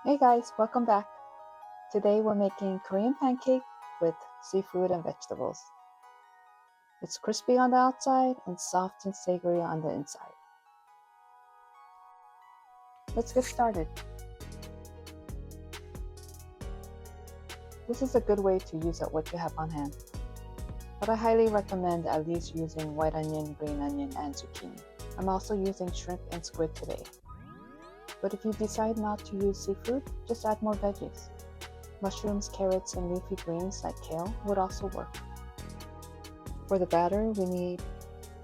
Hey guys, welcome back. Today we're making Korean pancake with seafood and vegetables. It's crispy on the outside and soft and savory on the inside. Let's get started. This is a good way to use up what you have on hand, but I highly recommend at least using white onion, green onion, and zucchini. I'm also using shrimp and squid today. But if you decide not to use seafood, just add more veggies. Mushrooms, carrots, and leafy greens like kale would also work. For the batter, we need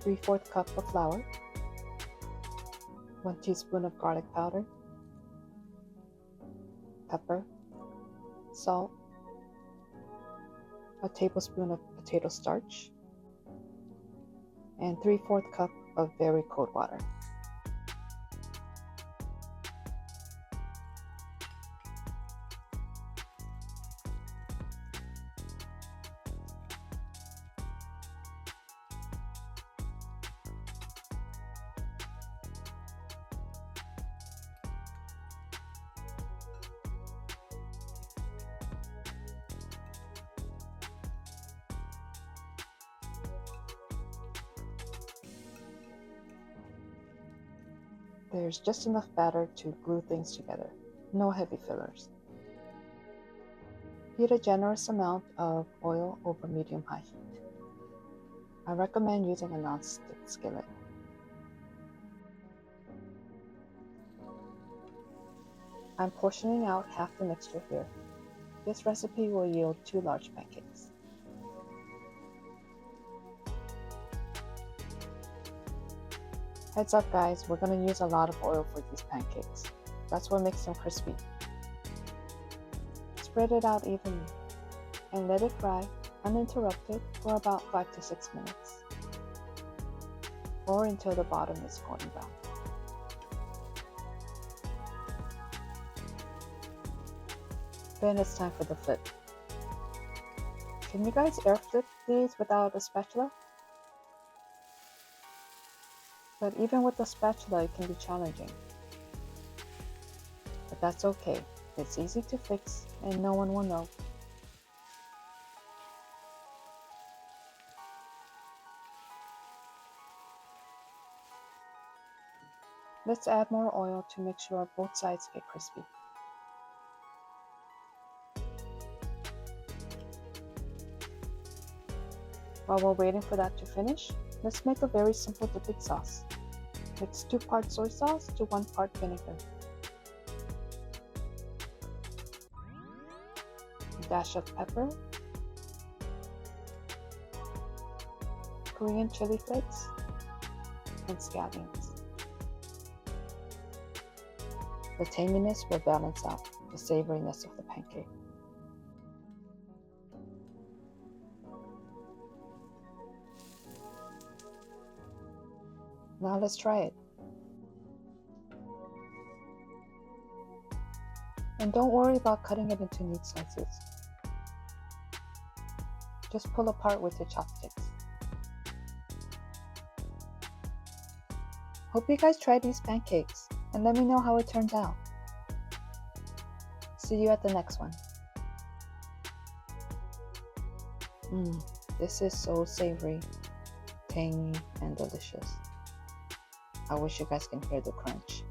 3/4 cup of flour, 1 teaspoon of garlic powder, pepper, salt, a tablespoon of potato starch, and 3/4 cup of very cold water. There's just enough batter to glue things together, no heavy fillers. Heat a generous amount of oil over medium-high heat. I recommend using a non-stick skillet. I'm portioning out half the mixture here. This recipe will yield 2 large pancakes. Heads up guys, we're going to use a lot of oil for these pancakes. That's what makes them crispy. Spread it out evenly and let it fry uninterrupted for about 5 to 6 minutes, or until the bottom is golden brown. Then it's time for the flip. Can you guys air flip these without a spatula? But even with the spatula, it can be challenging. But that's okay. It's easy to fix and no one will know. Let's add more oil to make sure both sides get crispy. While we're waiting for that to finish, let's make a very simple dipping sauce. Mix 2 parts soy sauce to 1 part vinegar. A dash of pepper, Korean chili flakes, and scallions. The tanginess will balance out the savoriness of the pancake. Now let's try it. And don't worry about cutting it into neat slices. Just pull apart with your chopsticks. Hope you guys try these pancakes and let me know how it turns out. See you at the next one. This is so savory, tangy, and delicious. I wish you guys can hear the crunch.